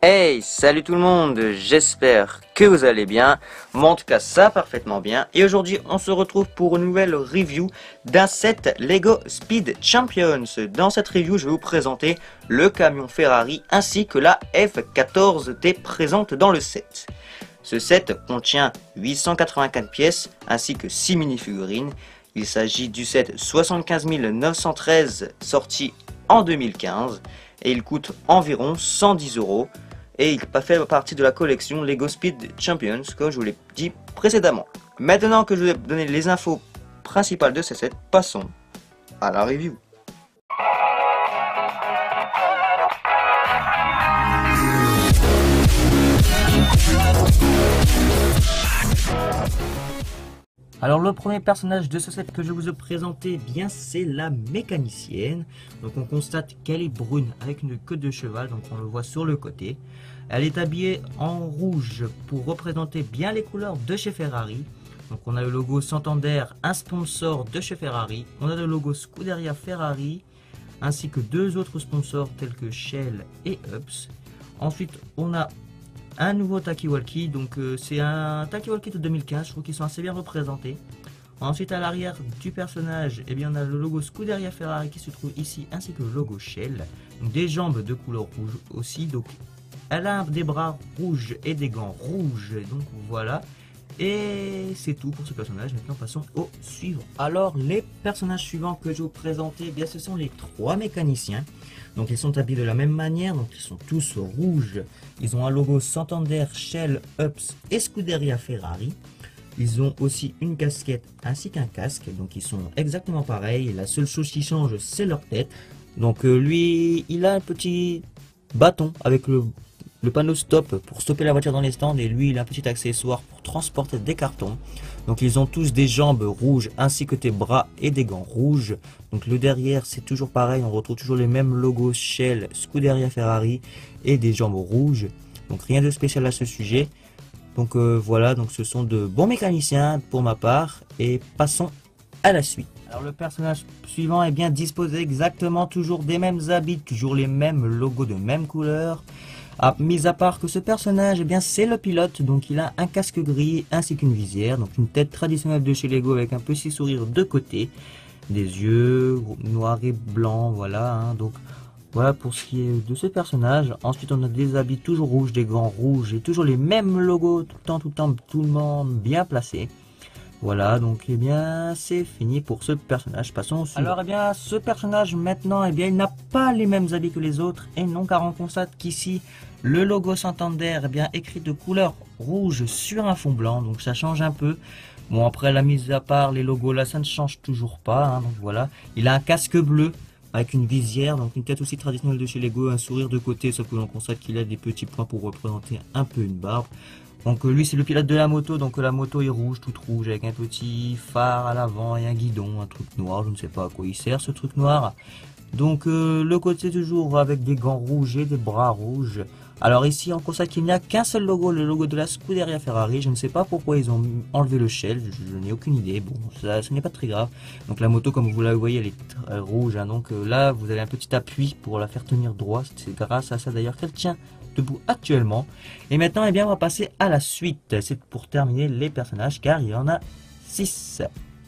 Hey, salut tout le monde, j'espère que vous allez bien. Moi en tout cas ça parfaitement bien. Et aujourd'hui on se retrouve pour une nouvelle review d'un set Lego Speed Champions. Dans cette review je vais vous présenter le camion Ferrari ainsi que la F14T présente dans le set. Ce set contient 884 pièces ainsi que 6 mini-figurines. Il s'agit du set 75 913 sorti en 2015 et il coûte environ 110 €. Et il fait partie de la collection Lego Speed Champions, comme je vous l'ai dit précédemment. Maintenant que je vous ai donné les infos principales de ce set, passons à la review. Alors le premier personnage de ce set que je vous ai présenté, bien c'est la mécanicienne. Donc on constate qu'elle est brune avec une queue de cheval, donc on le voit sur le côté. Elle est habillée en rouge pour représenter bien les couleurs de chez Ferrari. Donc on a le logo Santander, un sponsor de chez Ferrari. On a le logo Scuderia Ferrari, ainsi que deux autres sponsors tels que Shell et Ups. Ensuite on a un nouveau talkie-walkie, donc c'est un talkie-walkie de 2015, je trouve qu'ils sont assez bien représentés. Ensuite à l'arrière du personnage, eh bien, on a le logo Scuderia Ferrari qui se trouve ici, ainsi que le logo Shell. Donc, des jambes de couleur rouge aussi, donc elle a des bras rouges et des gants rouges, donc voilà. Et c'est tout pour ce personnage. Maintenant passons au suivant. Alors les personnages suivants que je vais vous présenter, eh bien ce sont les trois mécaniciens. Donc ils sont habillés de la même manière, donc ils sont tous rouges. Ils ont un logo Santander, Shell, Ups et Scuderia Ferrari. Ils ont aussi une casquette ainsi qu'un casque, donc ils sont exactement pareils. La seule chose qui change, c'est leur tête. Donc lui, il a un petit bâton avec le panneau stop pour stopper la voiture dans les stands, et lui il a un petit accessoire pour transporter des cartons. Donc ils ont tous des jambes rouges ainsi que des bras et des gants rouges. Donc le derrière c'est toujours pareil, on retrouve toujours les mêmes logos Shell, Scuderia Ferrari et des jambes rouges. Donc rien de spécial à ce sujet. Donc voilà, donc ce sont de bons mécaniciens pour ma part, et passons à la suite. Alors le personnage suivant est bien disposé exactement toujours des mêmes habits, toujours les mêmes logos de même couleur. Mis à part que ce personnage, eh bien c'est le pilote, donc il a un casque gris ainsi qu'une visière, donc une tête traditionnelle de chez Lego avec un petit sourire de côté, des yeux noirs et blancs, voilà, hein, donc voilà pour ce qui est de ce personnage. Ensuite on a des habits toujours rouges, des gants rouges et toujours les mêmes logos tout le monde bien placé. Voilà, donc eh bien c'est fini pour ce personnage. Passons au suivant. Alors eh bien ce personnage maintenant, eh bien il n'a pas les mêmes habits que les autres, et non, car on constate qu'ici le logo Santander est bien écrit de couleur rouge sur un fond blanc, donc ça change un peu. Bon, après la mise à part les logos là, ça ne change toujours pas, hein, donc voilà. Il a un casque bleu avec une visière, donc une tête aussi traditionnelle de chez Lego, un sourire de côté, sauf que l'on constate qu'il a des petits points pour représenter un peu une barbe. Donc lui c'est le pilote de la moto, donc la moto est rouge, toute rouge, avec un petit phare à l'avant et un guidon, un truc noir, je ne sais pas à quoi il sert ce truc noir. Donc le côté toujours avec des gants rouges et des bras rouges. Alors ici on constate qu'il n'y a qu'un seul logo, le logo de la Scuderia Ferrari. Je ne sais pas pourquoi ils ont enlevé le Shell, je n'ai aucune idée, bon ça, ce n'est pas très grave. Donc la moto, comme vous la voyez, elle est rouge, hein. Donc là vous avez un petit appui pour la faire tenir droit, c'est grâce à ça d'ailleurs qu'elle tient debout actuellement. Et maintenant eh bien on va passer à la suite, c'est pour terminer les personnages car il y en a 6.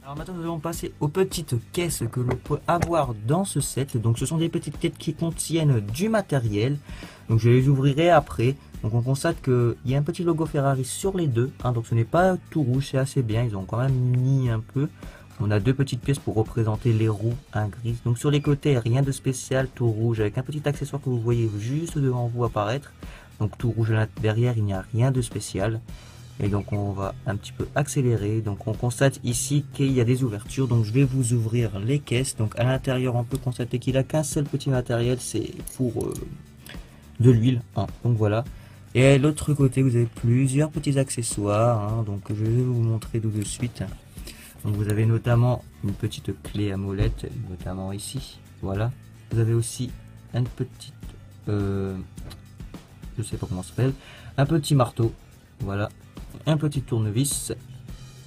Alors maintenant nous allons passer aux petites caisses que l'on peut avoir dans ce set. Donc ce sont des petites caisses qui contiennent du matériel, donc je les ouvrirai après. Donc on constate qu'il y a un petit logo Ferrari sur les deux, hein, donc ce n'est pas tout rouge, c'est assez bien, ils ont quand même mis un peu. On a deux petites pièces pour représenter les roues, un gris. Donc sur les côtés, rien de spécial, tout rouge, avec un petit accessoire que vous voyez juste devant vous apparaître. Donc tout rouge derrière, il n'y a rien de spécial. Et donc on va un petit peu accélérer. Donc on constate ici qu'il y a des ouvertures. Donc je vais vous ouvrir les caisses. Donc à l'intérieur, on peut constater qu'il n'a qu'un seul petit matériel, c'est pour de l'huile, hein. Donc voilà. Et à l'autre côté, vous avez plusieurs petits accessoires, hein. Donc je vais vous montrer tout de suite. Donc vous avez notamment une petite clé à molette, notamment ici, voilà. Vous avez aussi une petite, je sais pas comment ça s'appelle, un petit marteau, voilà, un petit tournevis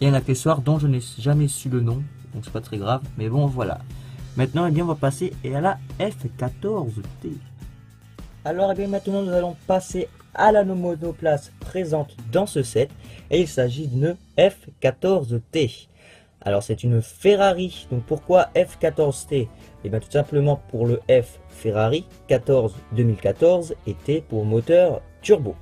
et un accessoire dont je n'ai jamais su le nom, donc c'est pas très grave, mais bon voilà. Maintenant, eh bien, on va passer à la F14T. Alors, eh bien, maintenant, nous allons passer à la monoplace présente dans ce set. Et il s'agit d'une F14T. Alors, c'est une Ferrari. Donc, pourquoi F14T? Eh bien, tout simplement pour le F Ferrari 14 2014 et T pour moteur turbo.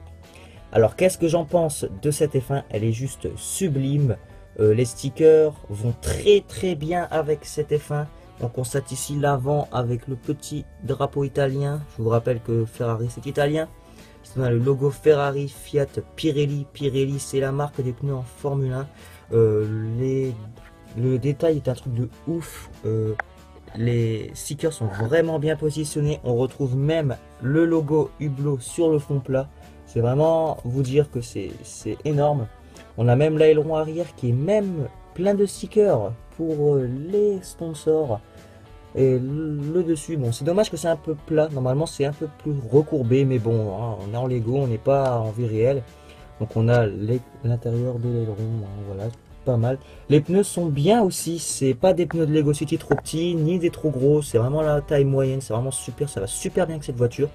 Alors, qu'est-ce que j'en pense de cette F1? Elle est juste sublime. Les stickers vont très bien avec cette F1. On constate ici l'avant avec le petit drapeau italien. Je vous rappelle que Ferrari c'est italien. On a le logo Ferrari, Fiat, Pirelli. Pirelli c'est la marque des pneus en Formule 1. Le détail est un truc de ouf. Les stickers sont vraiment bien positionnés. On retrouve même le logo Hublot sur le fond plat. C'est vraiment vous dire que c'est énorme. On a même l'aileron arrière qui est même plein de stickers pour les sponsors. Et le dessus, bon, c'est dommage que c'est un peu plat. Normalement, c'est un peu plus recourbé, mais bon, hein, on est en Lego, on n'est pas en vie réelle. Donc, on a l'intérieur de l'aileron, hein, voilà, pas mal. Les pneus sont bien aussi. C'est pas des pneus de Lego City trop petits, ni des trop gros. C'est vraiment la taille moyenne. C'est vraiment super. Ça va super bien avec cette voiture.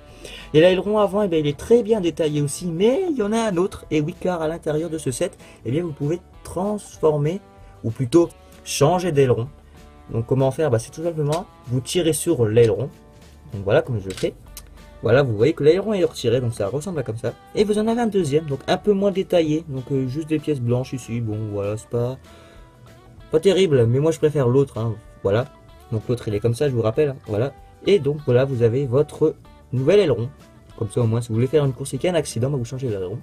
Et l'aileron avant, eh bien, il est très bien détaillé aussi, mais il y en a un autre. Et oui, car à l'intérieur de ce set, eh bien, vous pouvez transformer, ou plutôt changer d'aileron. Donc comment faire? C'est tout simplement, vous tirez sur l'aileron. Donc voilà, comme je le fais. Voilà, vous voyez que l'aileron est retiré, donc ça ressemble à comme ça. Et vous en avez un deuxième, donc un peu moins détaillé. Donc juste des pièces blanches ici. Bon, voilà, c'est pas terrible, mais moi je préfère l'autre. Hein, voilà. Donc l'autre il est comme ça, je vous rappelle. Hein, voilà. Et donc voilà, vous avez votre nouvel aileron. Comme ça au moins, si vous voulez faire une course et qu'il y a un accident, vous changez l'aileron.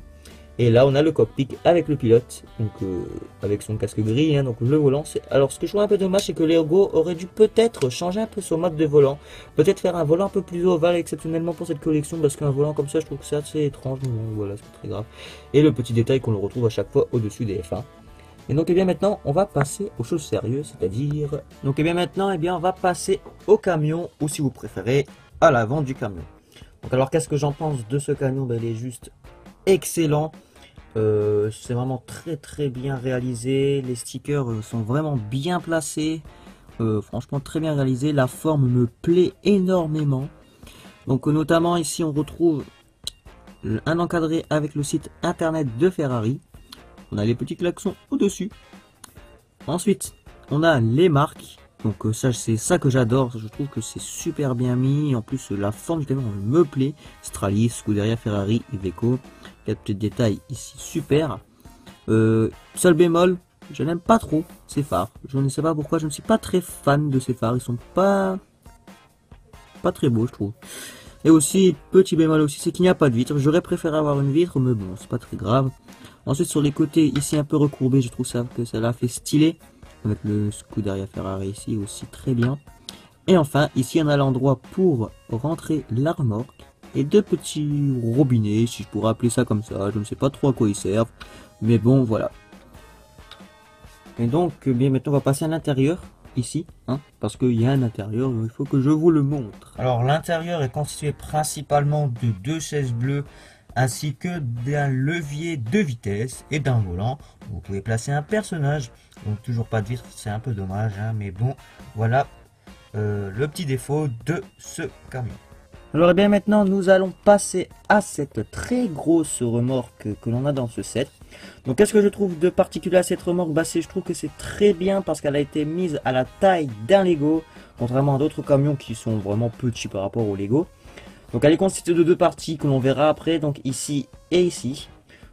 Et là, on a le cockpit avec le pilote, donc avec son casque gris, hein, donc le volant. Alors, ce que je trouve un peu dommage, c'est que Lego aurait dû peut-être changer un peu son mode de volant. Peut-être faire un volant un peu plus ovale exceptionnellement pour cette collection, parce qu'un volant comme ça, je trouve que c'est assez étrange, mais bon, voilà, c'est pas très grave. Et le petit détail qu'on le retrouve à chaque fois au-dessus des F1. Et donc, eh bien maintenant, on va passer aux choses sérieuses, c'est-à-dire... Donc, eh bien maintenant, eh bien, on va passer au camion, ou si vous préférez, à l'avant du camion. Donc, alors, qu'est-ce que j'en pense de ce camion? Il est juste excellent. C'est vraiment très bien réalisé. Les stickers sont vraiment bien placés. Franchement très bien réalisé. La forme me plaît énormément. Donc notamment ici on retrouve un encadré avec le site internet de Ferrari. On a les petits klaxons au-dessus. Ensuite on a les marques. Donc ça c'est ça que j'adore. Je trouve que c'est super bien mis. En plus la forme du camion me plaît. Stralis, Scuderia Ferrari, Iveco. Petits détails ici super. Seul bémol, je n'aime pas trop ces phares. Je ne sais pas pourquoi, je ne suis pas très fan de ces phares. Ils sont pas très beaux, je trouve. Et aussi, petit bémol aussi, c'est qu'il n'y a pas de vitre. J'aurais préféré avoir une vitre, mais bon, c'est pas très grave. Ensuite, sur les côtés, ici un peu recourbé, je trouve ça que ça l'a fait stylé. Avec le Scuderia Ferrari ici aussi très bien. Et enfin, ici on a l'endroit pour rentrer la remorque. Et deux petits robinets, si je pourrais appeler ça comme ça, je ne sais pas trop à quoi ils servent, mais bon voilà. Et donc, bien maintenant on va passer à l'intérieur, ici, hein, parce qu'il y a un intérieur, il faut que je vous le montre. Alors l'intérieur est constitué principalement de deux chaises bleues, ainsi que d'un levier de vitesse et d'un volant. Vous pouvez placer un personnage, donc toujours pas de vitre, c'est un peu dommage, hein, mais bon, voilà le petit défaut de ce camion. Alors et bien maintenant nous allons passer à cette très grosse remorque que l'on a dans ce set. Donc qu'est-ce que je trouve de particulier à cette remorque? Je trouve que c'est très bien parce qu'elle a été mise à la taille d'un Lego, contrairement à d'autres camions qui sont vraiment petits par rapport au Lego. Donc elle est constituée de deux parties que l'on verra après, donc ici et ici.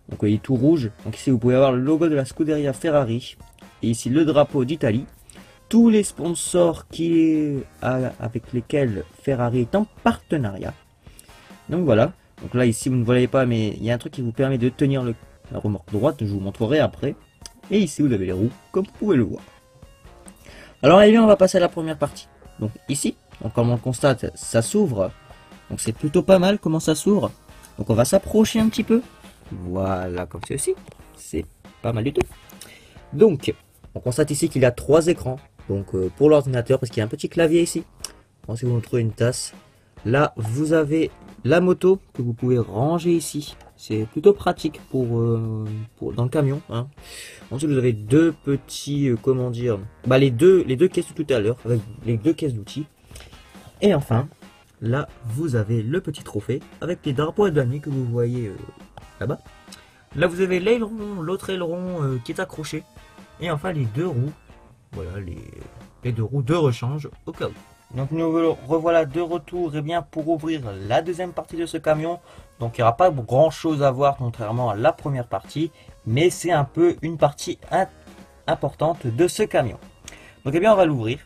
Donc il est tout rouge, donc ici vous pouvez avoir le logo de la Scuderia Ferrari et ici le drapeau d'Italie. Tous les sponsors avec lesquels Ferrari est en partenariat. Donc voilà. Donc là ici vous ne voyez pas, mais il y a un truc qui vous permet de tenir la remorque droite. Je vous montrerai après. Et ici vous avez les roues, comme vous pouvez le voir. Alors eh bien on va passer à la première partie. Donc ici, donc comme on le constate, ça s'ouvre. Donc c'est plutôt pas mal comment ça s'ouvre. Donc on va s'approcher un petit peu. Voilà, comme ceci. C'est pas mal du tout. Donc on constate ici qu'il y a trois écrans. Donc pour l'ordinateur, parce qu'il y a un petit clavier ici. Bon, si vous montrez une tasse. Là, vous avez la moto que vous pouvez ranger ici. C'est plutôt pratique pour dans le camion. Hein. Ensuite, vous avez deux petits, comment dire, les deux caisses de tout à l'heure, avec les deux caisses d'outils. Et enfin, là vous avez le petit trophée avec les drapeaux de l'année que vous voyez là-bas. Là vous avez l'aileron, l'autre aileron qui est accroché. Et enfin les deux roues, voilà les deux roues de rechange au cas où. Donc nous revoilà de retour et bien pour ouvrir la deuxième partie de ce camion. Donc il n'y aura pas grand chose à voir contrairement à la première partie, mais c'est un peu une partie importante de ce camion. Donc eh bien on va l'ouvrir.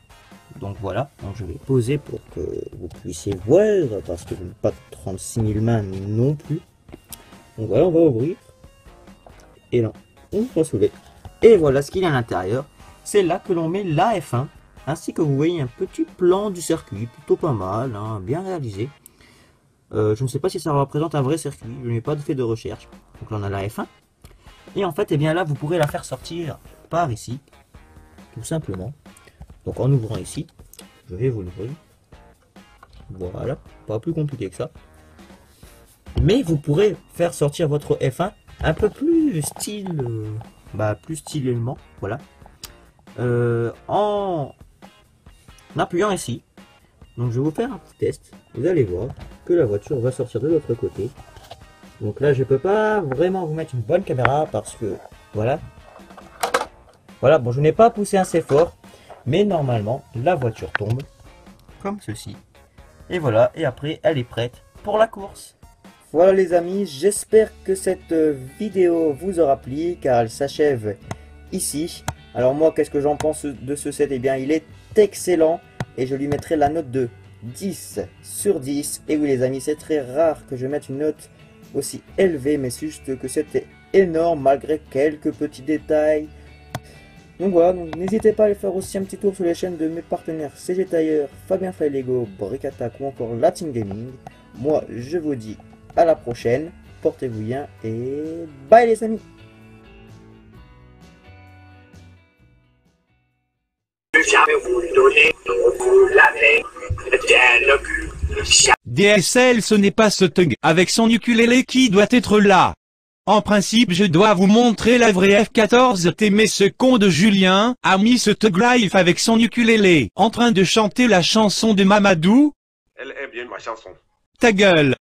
Donc voilà, donc je vais poser pour que vous puissiez voir, parce que je n'ai pas 36 000 mains non plus. Donc voilà, on va ouvrir. Et là, on va soulever. Et voilà ce qu'il y a à l'intérieur. C'est là que l'on met la F1. Ainsi que vous voyez un petit plan du circuit, plutôt pas mal, hein, bien réalisé. Je ne sais pas si ça représente un vrai circuit, je n'ai pas fait de recherche. Donc là on a la F1. Et en fait, et bien là, vous pourrez la faire sortir par ici, tout simplement. Donc en ouvrant ici, je vais vous l'ouvrir. Voilà, pas plus compliqué que ça. Mais vous pourrez faire sortir votre F1 un peu plus style, plus stylement, voilà. En appuyant ici. Donc je vais vous faire un petit test. Vous allez voir que la voiture va sortir de l'autre côté. Donc là je peux pas vraiment vous mettre une bonne caméra parce que voilà. Voilà, bon je n'ai pas poussé assez fort. Mais normalement la voiture tombe comme ceci. Et voilà, et après elle est prête pour la course. Voilà les amis, j'espère que cette vidéo vous aura plu car elle s'achève ici. Alors moi qu'est-ce que j'en pense de ce set? Eh bien il est excellent et je lui mettrai la note de 10 sur 10. Et oui les amis, c'est très rare que je mette une note aussi élevée, mais c'est juste que c'était énorme malgré quelques petits détails. Donc voilà, n'hésitez pas à aller faire aussi un petit tour sur les chaînes de mes partenaires CG Tailleur, Fabien Fly Lego, Brick Attack ou encore Latin Gaming. Moi je vous dis à la prochaine, portez-vous bien et bye les amis. DSL, ce n'est pas ce thug avec son ukulélé qui doit être là. En principe je dois vous montrer la vraie F14T, mais ce con de Julien a mis ce thug life avec son ukulélé en train de chanter la chanson de Mamadou. Elle est bien ma chanson. Ta gueule.